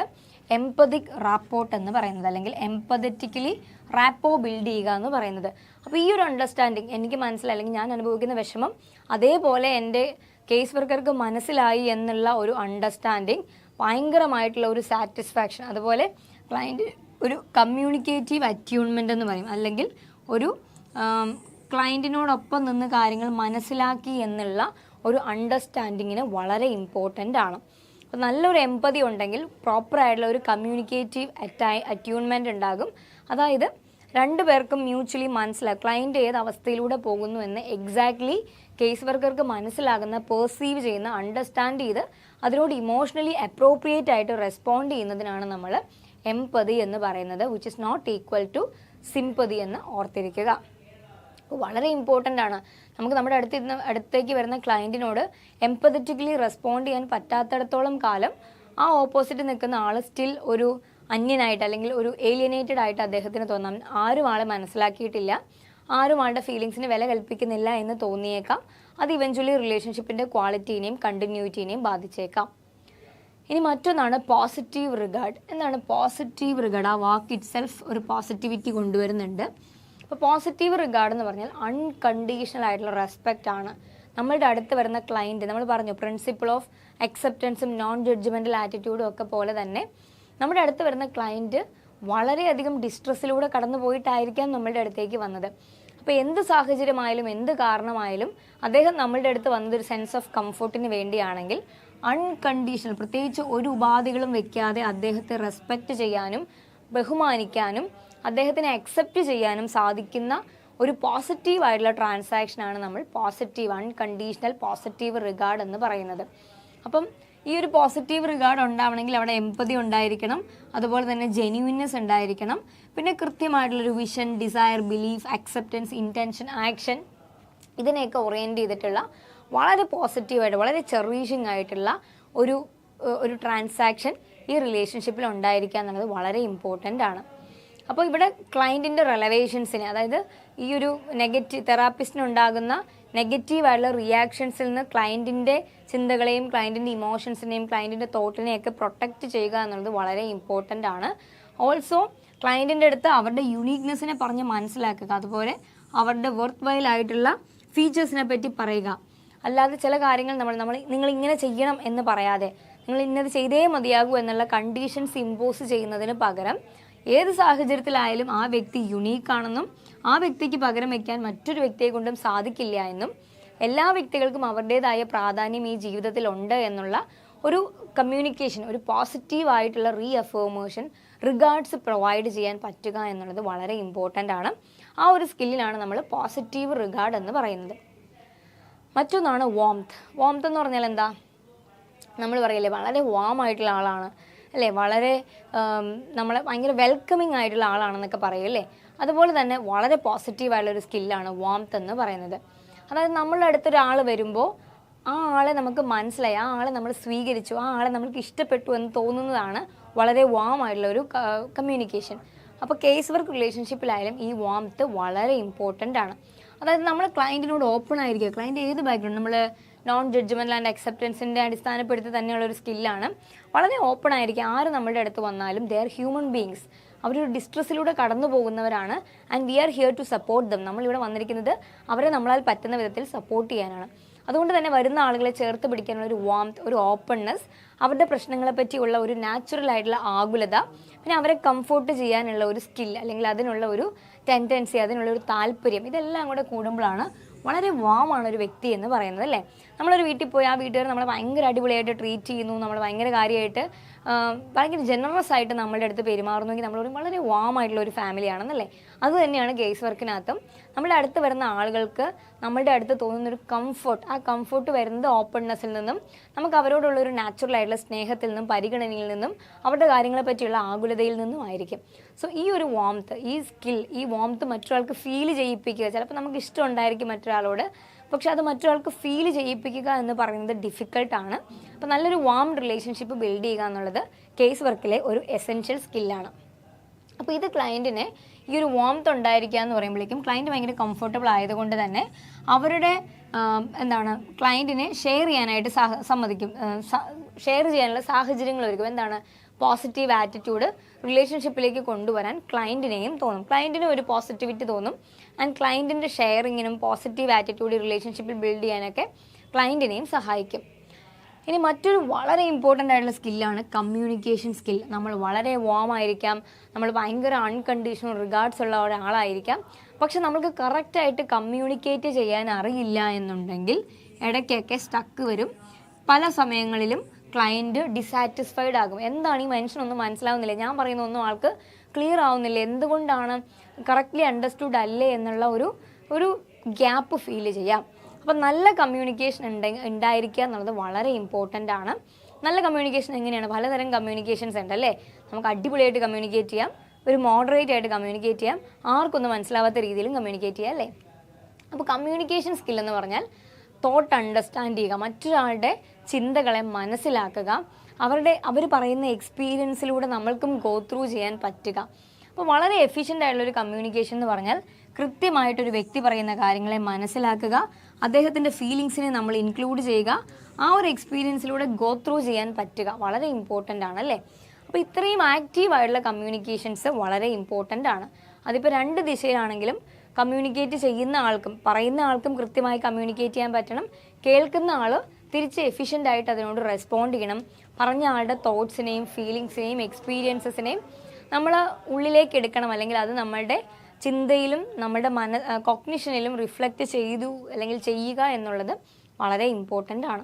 എംപതിക് റാപ്പോർട്ട് എന്ന് പറയുന്നത്, അല്ലെങ്കിൽ എംപതറ്റിക്കലി റാപ്പോ ബിൽഡ് ചെയ്യുക എന്ന് പറയുന്നത്. അപ്പോൾ ഈ ഒരു അണ്ടർസ്റ്റാൻഡിങ് എനിക്ക് മനസ്സിലായി, അല്ലെങ്കിൽ ഞാൻ അനുഭവിക്കുന്ന വിഷമം അതേപോലെ എൻ്റെ കേസ് വർക്കർക്ക് മനസ്സിലായി എന്നുള്ള ഒരു അണ്ടർസ്റ്റാൻഡിങ്, ഭയങ്കരമായിട്ടുള്ള ഒരു സാറ്റിസ്ഫാക്ഷൻ, അതുപോലെ ക്ലയൻറ്റ് ഒരു കമ്മ്യൂണിക്കേറ്റീവ് അറ്റ്യൂൺമെൻ്റ് എന്ന് പറയും, അല്ലെങ്കിൽ ഒരു ക്ലയൻറ്റിനോടൊപ്പം നിന്ന് കാര്യങ്ങൾ മനസ്സിലാക്കി എന്നുള്ള ഒരു അണ്ടർസ്റ്റാൻഡിങ്ങിന് വളരെ ഇമ്പോർട്ടൻ്റ് ആണ്. അപ്പോൾ നല്ലൊരു എംപതി ഉണ്ടെങ്കിൽ പ്രോപ്പറായിട്ടുള്ള ഒരു കമ്മ്യൂണിക്കേറ്റീവ് അറ്റ്യൂൺമെൻ്റ് ഉണ്ടാകും. അതായത് രണ്ടു പേർക്കും മ്യൂച്വലി മനസ്സിലാകും ക്ലയൻറ്റ് ഏത് അവസ്ഥയിലൂടെ പോകുന്നു എന്ന് എക്സാക്ട്ലി കേസ് വർക്കർക്ക് മനസ്സിലാകുന്ന, പെർസീവ് ചെയ്യുന്ന, അണ്ടർസ്റ്റാൻഡ് ചെയ്ത് അതിനോട് ഇമോഷണലി അപ്രോപ്രിയേറ്റ് ആയിട്ട് റെസ്പോണ്ട് ചെയ്യുന്നതിനാണ് നമ്മൾ എംപതി എന്ന് പറയുന്നത്, which is not equal to sympathy എന്ന് ഓർത്തിരിക്കുക. വളരെ ഇമ്പോർട്ടൻ്റ് ആണ്. നമുക്ക് നമ്മുടെ അടുത്തേക്ക് വരുന്ന ക്ലയൻറ്റിനോട് എംപതറ്റിക്കലി റെസ്പോണ്ട് ചെയ്യാൻ പറ്റാത്തിടത്തോളം കാലം ആ ഓപ്പോസിറ്റ് നിൽക്കുന്ന ആൾ സ്റ്റിൽ ഒരു അന്യനായിട്ട് അല്ലെങ്കിൽ ഒരു ഏലിയനേറ്റഡ് ആയിട്ട് അദ്ദേഹത്തിന് തോന്നാം. ആരും ആളെ മനസ്സിലാക്കിയിട്ടില്ല, ആരും ആളുടെ ഫീലിങ്സിന് വില കൽപ്പിക്കുന്നില്ല എന്ന് തോന്നിയേക്കാം. അത് ഇവഞ്ച്വലി റിലേഷൻഷിപ്പിൻ്റെ ക്വാളിറ്റീനെയും കണ്ടിന്യൂറ്റിനെയും ബാധിച്ചേക്കാം. ഇനി മറ്റൊന്നാണ് പോസിറ്റീവ് റിഗാർഡ്. എന്താണ് പോസിറ്റീവ് റിഗാർഡ്? ആ വാക്ക് ഇറ്റ് സെൽഫ് ഒരു പോസിറ്റിവിറ്റി കൊണ്ടുവരുന്നുണ്ട്. അപ്പോൾ പോസിറ്റീവ് റിഗാർഡ് എന്ന് പറഞ്ഞാൽ അൺകണ്ടീഷണൽ ആയിട്ടുള്ള റെസ്പെക്റ്റ് ആണ്. നമ്മളുടെ അടുത്ത് വരുന്ന ക്ലയൻറ്റ്, നമ്മൾ പറഞ്ഞു പ്രിൻസിപ്പിൾ ഓഫ് അക്സെപ്റ്റൻസും നോൺ ജഡ്ജ്മെൻ്റൽ ആറ്റിറ്റ്യൂഡും ഒക്കെ പോലെ തന്നെ നമ്മുടെ അടുത്ത് വരുന്ന ക്ലയൻറ്റ് വളരെയധികം ഡിസ്ട്രെസ്സിലൂടെ കടന്നു പോയിട്ടായിരിക്കാം നമ്മളുടെ അടുത്തേക്ക് വന്നത്. അപ്പോൾ എന്ത് സാഹചര്യമായാലും എന്ത് കാരണമായാലും അദ്ദേഹം നമ്മളുടെ അടുത്ത് വന്നതൊരു സെൻസ് ഓഫ് കംഫർട്ടിന് വേണ്ടിയാണെങ്കിൽ അൺകണ്ടീഷണൽ, പ്രത്യേകിച്ച് ഒരു ഉപാധികളും വെക്കാതെ അദ്ദേഹത്തെ റെസ്പെക്റ്റ് ചെയ്യാനും ബഹുമാനിക്കാനും അദ്ദേഹത്തിനെ അക്സെപ്റ്റ് ചെയ്യാനും സാധിക്കുന്ന ഒരു പോസിറ്റീവ് ആയിട്ടുള്ള ട്രാൻസാക്ഷനാണ് നമ്മൾ പോസിറ്റീവ് അൺകണ്ടീഷണൽ പോസിറ്റീവ് റിഗാർഡ് എന്ന് പറയുന്നത്. അപ്പം ഈ ഒരു പോസിറ്റീവ് റിഗാർഡ് ഉണ്ടാവണമെങ്കിൽ അവിടെ എംപതി ഉണ്ടായിരിക്കണം, അതുപോലെ തന്നെ ജെന്യൂൻനെസ് ഉണ്ടായിരിക്കണം, പിന്നെ കൃത്യമായിട്ടുള്ളൊരു vision, desire, belief, acceptance, intention, action, ഇതിനെയൊക്കെ ഓറിയൻറ്റ് ചെയ്തിട്ടുള്ള വളരെ പോസിറ്റീവായിട്ട് വളരെ ചെറീഷിങ് ആയിട്ടുള്ള ഒരു ഒരു ട്രാൻസാക്ഷൻ ഈ റിലേഷൻഷിപ്പിൽ ഉണ്ടായിരിക്കുക എന്നുള്ളത് വളരെ ഇമ്പോർട്ടൻ്റ് ആണ്. അപ്പോൾ ഇവിടെ ക്ലയൻറ്റിൻ്റെ റെലവേഷൻസിനെ, അതായത് ഈ ഒരു തെറാപ്പിസ്റ്റിനുണ്ടാകുന്ന നെഗറ്റീവായിട്ടുള്ള റിയാക്ഷൻസിൽ നിന്ന് ക്ലയൻറ്റിൻ്റെ ചിന്തകളെയും ക്ലയൻറ്റിൻ്റെ ഇമോഷൻസിനെയും ക്ലയൻറ്റിൻ്റെ തോട്ടിനെയൊക്കെ പ്രൊട്ടക്റ്റ് ചെയ്യുക എന്നുള്ളത് വളരെ ഇമ്പോർട്ടൻ്റ് ആണ്. ഓൾസോ ക്ലയൻറ്റിൻ്റെ അടുത്ത് അവരുടെ യുണീക്നെസ്സിനെ പറഞ്ഞ് മനസ്സിലാക്കുക, അതുപോലെ അവരുടെ വർത്ത് വൈൽ ആയിട്ടുള്ള ഫീച്ചേഴ്സിനെ പറ്റി പറയുക. അല്ലാതെ ചില കാര്യങ്ങൾ നിങ്ങൾ ഇങ്ങനെ ചെയ്യണം എന്ന് പറയാതെ നിങ്ങൾ ഇന്നത് ചെയ്തേ മതിയാകൂ എന്നുള്ള കണ്ടീഷൻസ് ഇമ്പോസ് ചെയ്യുന്നതിന് പകരം ഏത് സാഹചര്യത്തിലായാലും ആ വ്യക്തി യുണീക്കാണെന്നും ആ വ്യക്തിക്ക് പകരം വയ്ക്കാൻ മറ്റൊരു വ്യക്തിയെ കൊണ്ടും സാധിക്കില്ല എന്നും എല്ലാ വ്യക്തികൾക്കും അവരുടേതായ പ്രാധാന്യം ഈ ജീവിതത്തിൽ ഉണ്ട് എന്നുള്ള ഒരു കമ്മ്യൂണിക്കേഷൻ, ഒരു പോസിറ്റീവായിട്ടുള്ള റീഅഫേർമേഷൻ, റിഗാർഡ്സ് പ്രൊവൈഡ് ചെയ്യാൻ പറ്റുക എന്നുള്ളത് വളരെ ഇമ്പോർട്ടൻ്റ് ആണ്. ആ ഒരു സ്കില്ലിനാണ് നമ്മൾ പോസിറ്റീവ് റിഗാർഡ് എന്ന് പറയുന്നത്. മറ്റൊന്നാണ് വാംത്ത് എന്ന് പറഞ്ഞാൽ എന്താ? നമ്മൾ പറയില്ലേ വളരെ വാം ആയിട്ടുള്ള ആളാണ് അല്ലേ, വളരെ നമ്മളെ ഭയങ്കര വെൽക്കമിങ് ആയിട്ടുള്ള ആളാണെന്നൊക്കെ പറയൂല്ലേ. അതുപോലെ തന്നെ വളരെ പോസിറ്റീവായിട്ടുള്ളൊരു സ്കില്ലാണ് വാംത്ത് എന്ന് പറയുന്നത്. അതായത് നമ്മളുടെ അടുത്തൊരാൾ വരുമ്പോൾ ആ ആളെ നമുക്ക് മനസ്സിലായി, ആ ആളെ നമ്മൾ സ്വീകരിച്ചു, ആ ആളെ നമുക്ക് ഇഷ്ടപ്പെട്ടു എന്ന് തോന്നുന്നതാണ് വളരെ വാം ആയിട്ടുള്ള ഒരു കമ്മ്യൂണിക്കേഷൻ. അപ്പോൾ കേസ് വർക്ക് റിലേഷൻഷിപ്പിലായാലും ഈ വാംത്ത് വളരെ ഇമ്പോർട്ടൻ്റ് ആണ്. അതായത് നമ്മൾ ക്ലയൻറ്റിനോട് ഓപ്പൺ ആയിരിക്കുക. ക്ലയൻറ്റ് ഏത് ബാക്ക്ഗ്രൗണ്ട്, നമ്മൾ നോൺ ജഡ്ജ്മെൻറ്റൽ ആൻഡ് അക്സെപ്റ്റൻസിൻ്റെ അടിസ്ഥാനപ്പെടുത്തി തന്നെയുള്ളൊരു സ്കില്ലാണ്. വളരെ ഓപ്പൺ ആയിരിക്കുക. ആര് നമ്മുടെ അടുത്ത് വന്നാലും ദേ ആർ ഹ്യൂമൻ ബീങ്സ്, അവരൊരു ഡിസ്ട്രസ്സിലൂടെ കടന്നു പോകുന്നവരാണ്. And we are here to support them. നമ്മളിവിടെ വന്നിരിക്കുന്നത് അവരെ നമ്മളാൽ പറ്റുന്ന വിധത്തിൽ സപ്പോർട്ട് ചെയ്യാനാണ്. അതുകൊണ്ട് തന്നെ വരുന്ന ആളുകളെ ചേർത്ത് പിടിക്കാനുള്ള ഒരു വാംത്ത്, ഒരു ഓപ്പൺനെസ്, അവരുടെ പ്രശ്നങ്ങളെ പറ്റിയുള്ള ഒരു നാച്ചുറൽ ആയിട്ടുള്ള ആകുലത, പിന്നെ അവരെ കംഫോർട്ട് ചെയ്യാനുള്ള ഒരു സ്കിൽ, അല്ലെങ്കിൽ അതിനുള്ള ഒരു ടെൻഡൻസി, അതിനുള്ള ഒരു താല്പര്യം, ഇതെല്ലാം കൂടെ കൂടുമ്പോഴാണ് വളരെ വാമാണ് ഒരു വ്യക്തി എന്ന് പറയുന്നത് അല്ലേ. നമ്മളൊരു വീട്ടിൽ പോയി ആ വീട്ടുകാർ നമ്മളെ ഭയങ്കര അടിപൊളിയായിട്ട് ട്രീറ്റ് ചെയ്യുന്നു, നമ്മൾ ഭയങ്കര കാര്യമായിട്ട് ഭയങ്കര ജനറസ് ആയിട്ട് നമ്മളുടെ അടുത്ത് പെരുമാറുന്നെങ്കിൽ നമ്മളൊരു വളരെ വാമായിട്ടുള്ള ഒരു ഫാമിലിയാണെന്നല്ലേ. അതുതന്നെയാണ് കേസ് വർക്കിനകത്തും നമ്മുടെ അടുത്ത് വരുന്ന ആളുകൾക്ക് നമ്മളുടെ അടുത്ത് തോന്നുന്നൊരു കംഫർട്ട്, ആ കംഫർട്ട് വരുന്നത് ഓപ്പൺനെസ്സിൽ നിന്നും നമുക്ക് അവരോടുള്ളൊരു നാച്ചുറൽ ആയിട്ടുള്ള സ്നേഹത്തിൽ നിന്നും പരിഗണനയിൽ നിന്നും അവരുടെ കാര്യങ്ങളെ പറ്റിയുള്ള ആകുലതയിൽ നിന്നും ആയിരിക്കും. സോ ഈ ഒരു വാംത്ത്, ഈ സ്കിൽ, ഈ വാംത്ത് മറ്റൊരാൾക്ക് ഫീൽ ചെയ്യിപ്പിക്കുക. ചിലപ്പോൾ നമുക്ക് ഇഷ്ടം ഉണ്ടായിരിക്കും മറ്റൊരാളോട്, പക്ഷെ അത് മറ്റൊരാൾക്ക് ഫീൽ ചെയ്യിപ്പിക്കുക എന്ന് പറയുന്നത് ഡിഫിക്കൽട്ടാണ്. അപ്പോൾ നല്ലൊരു വാം റിലേഷൻഷിപ്പ് ബിൽഡ് ചെയ്യുക എന്നുള്ളത് കേസ് വർക്കിലെ ഒരു എസെൻഷ്യൽ സ്കില്ലാണ്. അപ്പോൾ ഇത് ക്ലയൻറ്റിനെ ഈ ഒരു വാംത്ത് ഉണ്ടായിരിക്കുക എന്ന് പറയുമ്പോഴേക്കും ക്ലയൻറ്റ് ഭയങ്കര കംഫർട്ടബിൾ ആയതുകൊണ്ട് തന്നെ അവരുടെ ക്ലയൻറ്റിനെ ഷെയർ ചെയ്യാനായിട്ട് സമ്മതിക്കും, ഷെയർ ചെയ്യാനുള്ള സാഹചര്യങ്ങൾ ഒരുക്കും. പോസിറ്റീവ് ആറ്റിറ്റ്യൂഡ് റിലേഷൻഷിപ്പിലേക്ക് കൊണ്ടുവരാൻ ക്ലയൻറ്റിനെയും തോന്നും, ക്ലയൻറ്റിനും ഒരു പോസിറ്റിവിറ്റി തോന്നും. ആൻഡ് ക്ലയൻറ്റിൻ്റെ ഷെയറിങ്ങിനും പോസിറ്റീവ് ആറ്റിറ്റ്യൂഡ് റിലേഷൻഷിപ്പിൽ ബിൽഡ് ചെയ്യാനൊക്കെ ക്ലയൻറ്റിനെയും സഹായിക്കും. ഇനി മറ്റൊരു വളരെ ഇമ്പോർട്ടൻ്റ് ആയിട്ടുള്ള സ്കില്ലാണ് കമ്മ്യൂണിക്കേഷൻ സ്കിൽ. നമ്മൾ വളരെ വാം ആയിരിക്കാം, നമ്മൾ ഭയങ്കര അൺകണ്ടീഷണൽ റിഗാർഡ്സ് ഉള്ള ഒരാളായിരിക്കാം, പക്ഷെ നമുക്ക് കറക്റ്റായിട്ട് കമ്മ്യൂണിക്കേറ്റ് ചെയ്യാൻ അറിയില്ല എന്നുണ്ടെങ്കിൽ ഇടയ്ക്കൊക്കെ സ്റ്റക്ക് വരും. പല സമയങ്ങളിലും ക്ലയൻറ്റ് ഡിസാറ്റിസ്ഫൈഡ് ആകും. എന്താണ് ഈ മനുഷ്യനൊന്നും മനസ്സിലാവുന്നില്ല, ഞാൻ പറയുന്ന ഒന്നും ആൾക്ക് ക്ലിയർ ആവുന്നില്ല, എന്തുകൊണ്ടാണ്, കറക്റ്റ്ലി അണ്ടർസ്റ്റുഡ് അല്ലേ എന്നുള്ള ഒരു ഗ്യാപ്പ് ഫീൽ ചെയ്യാം. അപ്പം നല്ല കമ്മ്യൂണിക്കേഷൻ ഉണ്ടായിരിക്കുക എന്നുള്ളത് വളരെ ഇമ്പോർട്ടൻ്റ് ആണ്. നല്ല കമ്മ്യൂണിക്കേഷൻ എങ്ങനെയാണ്? പലതരം കമ്മ്യൂണിക്കേഷൻസ് ഉണ്ടല്ലേ. നമുക്ക് അടിപൊളിയായിട്ട് കമ്മ്യൂണിക്കേറ്റ് ചെയ്യാം, ഒരു മോഡറേറ്റ് ആയിട്ട് കമ്മ്യൂണിക്കേറ്റ് ചെയ്യാം, ആർക്കൊന്നും മനസ്സിലാവാത്ത രീതിയിലും കമ്മ്യൂണിക്കേറ്റ് ചെയ്യാം അല്ലേ. അപ്പോൾ കമ്മ്യൂണിക്കേഷൻ സ്കിൽ എന്ന് പറഞ്ഞാൽ തോട്ട് അണ്ടർസ്റ്റാൻഡ് ചെയ്യുക, മറ്റൊരാളുടെ ചിന്തകളെ മനസ്സിലാക്കുക, അവർ പറയുന്ന എക്സ്പീരിയൻസിലൂടെ നമ്മൾക്കും ഗോ ത്രൂ ചെയ്യാൻ പറ്റുക. അപ്പോൾ വളരെ എഫിഷ്യൻ്റ് ആയിട്ടുള്ളൊരു കമ്മ്യൂണിക്കേഷൻ എന്ന് പറഞ്ഞാൽ കൃത്യമായിട്ടൊരു വ്യക്തി പറയുന്ന കാര്യങ്ങളെ മനസ്സിലാക്കുക, അദ്ദേഹത്തിൻ്റെ ഫീലിങ്സിനെ നമ്മൾ ഇൻക്ലൂഡ് ചെയ്യുക, ആ ഒരു എക്സ്പീരിയൻസിലൂടെ ഗോ ത്രൂ ചെയ്യാൻ പറ്റുക, വളരെ ഇമ്പോർട്ടൻ്റ് ആണല്ലേ. അപ്പോൾ ഇത്രയും ആക്റ്റീവായിട്ടുള്ള കമ്മ്യൂണിക്കേഷൻസ് വളരെ ഇമ്പോർട്ടൻ്റ് ആണ്. അതിപ്പോൾ രണ്ട് ദിശയിലാണെങ്കിലും കമ്മ്യൂണിക്കേറ്റ് ചെയ്യുന്ന ആൾക്കും പറയുന്ന ആൾക്കും കൃത്യമായി കമ്മ്യൂണിക്കേറ്റ് ചെയ്യാൻ പറ്റണം, കേൾക്കുന്ന ആൾ തിരിച്ച് എഫിഷ്യൻ്റ് ആയിട്ട് അതിനോട് റെസ്പോണ്ട് ചെയ്യണം. പറഞ്ഞ ആളുടെ തോട്ട്സിനെയും ഫീലിങ്സിനെയും എക്സ്പീരിയൻസസിനെയും നമ്മൾ ഉള്ളിലേക്ക് എടുക്കണം, അല്ലെങ്കിൽ അത് നമ്മളുടെ ചിന്തയിലും നമ്മുടെ കോഗ്നിഷനിലും റിഫ്ലക്റ്റ് ചെയ്തു അല്ലെങ്കിൽ ചെയ്യുക എന്നുള്ളത് വളരെ ഇമ്പോർട്ടൻ്റ് ആണ്.